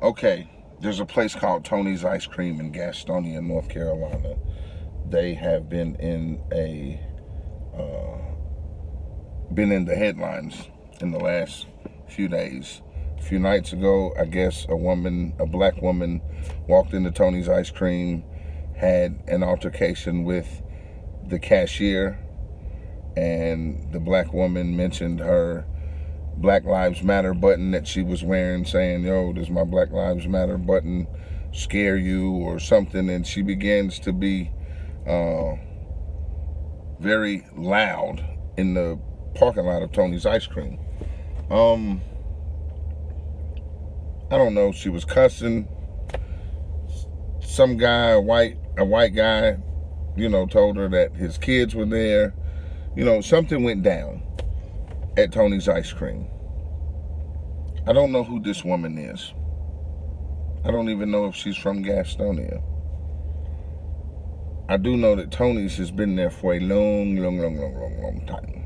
Okay, there's a place called Tony's Ice Cream in Gastonia, North Carolina. They have uh, been in the headlines in the last few days. A few nights ago, I guess a black woman, walked into Tony's Ice Cream, had an altercation with the cashier, and the black woman mentioned her Black Lives Matter button that she was wearing, saying, "Yo, does my Black Lives Matter button scare you?" or something. And she begins to be uh, very loud in the parking lot of Tony's Ice Cream. Um, I don't know. She was cussing. Some guy, a white guy, told her that his kids were there. Something went down at Tony's Ice Cream. I don't know who this woman is. I don't even know if she's from Gastonia. I do know that Tony's has been there for a long time.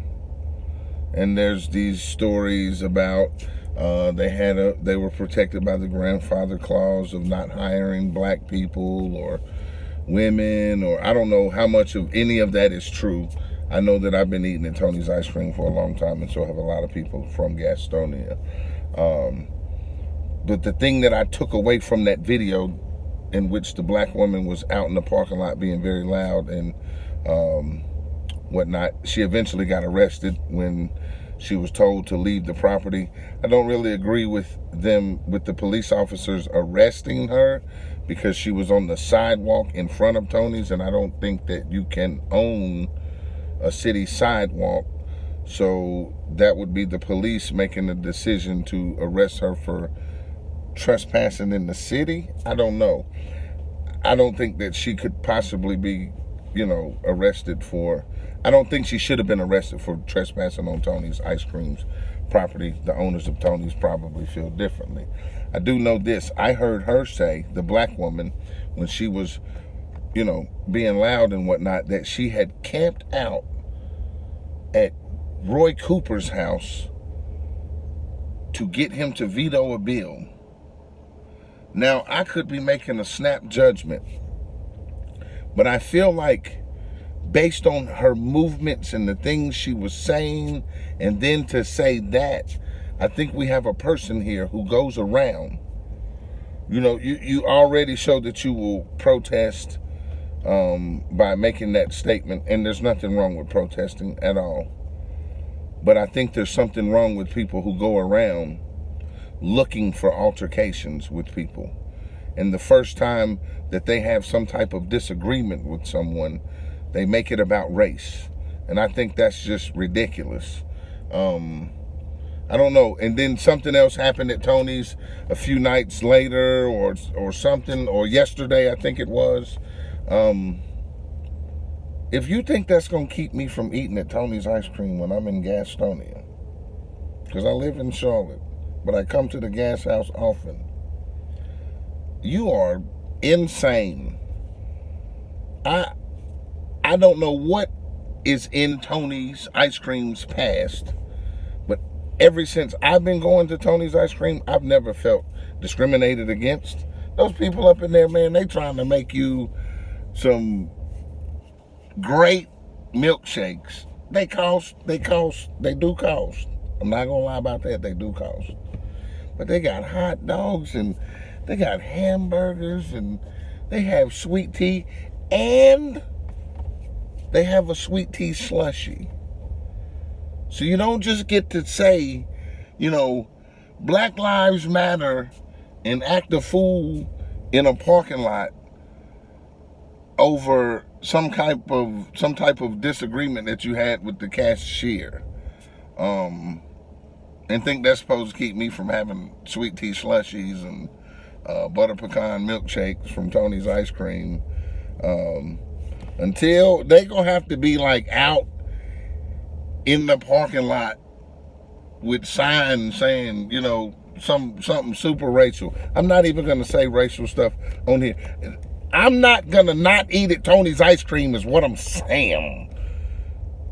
And there's these stories about they were protected by the grandfather clause of not hiring black people or women, or I don't know how much of any of that is true. I know that I've been eating at Tony's Ice Cream for a long time, and so have a lot of people from Gastonia. But the thing that I took away from that video, in which the black woman was out in the parking lot being very loud and whatnot, she eventually got arrested when she was told to leave the property. I don't really agree with the police officers arresting her, because she was on the sidewalk in front of Tony's, and I don't think that you can own a city sidewalk. So that would be the police making the decision to arrest her for trespassing in the city. I don't know. I don't think that she could possibly be, arrested for. I don't think she should have been arrested for trespassing on Tony's Ice Cream's property. The owners of Tony's probably feel differently. I do know this. I heard her say, the black woman, when she was, being loud and whatnot, that she had camped out at Roy Cooper's house to get him to veto a bill. Now, I could be making a snap judgment, but I feel like, based on her movements and the things she was saying, and then to say that, I think we have a person here who goes around. You already showed that you will protest by making that statement, and there's nothing wrong with protesting at all. But I think there's something wrong with people who go around looking for altercations with people. And the first time that they have some type of disagreement with someone, they make it about race. And I think that's just ridiculous. I don't know. And then something else happened at Tony's a few nights later, or something, or yesterday, I think it was. If you think that's going to keep me from eating at Tony's Ice Cream when I'm in Gastonia, because I live in Charlotte, but I come to the gas house often, you are insane. I don't know what is in Tony's Ice Cream's past, but ever since I've been going to Tony's Ice Cream, I've never felt discriminated against. Those people up in there, man, they trying to make you some great milkshakes. They do cost. I'm not gonna lie about that, they do cost. But they got hot dogs, and they got hamburgers, and they have sweet tea, and they have a sweet tea slushie. So you don't just get to say, Black Lives Matter and act a fool in a parking lot over some type of disagreement that you had with the cashier, and think that's supposed to keep me from having sweet tea slushies and butter pecan milkshakes from Tony's Ice Cream, until they gonna have to be like out in the parking lot with signs saying, something super racial. I'm not even gonna say racial stuff on here. I'm not gonna not eat at Tony's Ice Cream is what I'm saying,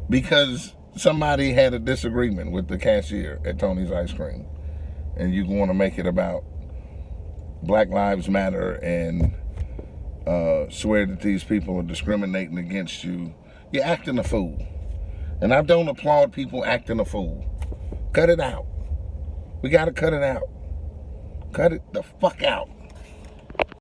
because somebody had a disagreement with the cashier at Tony's Ice Cream, and you want to make it about Black Lives Matter and swear that these people are discriminating against you, you're acting a fool. And I don't applaud people acting a fool. Cut it out. We got to cut it out. Cut it the fuck out.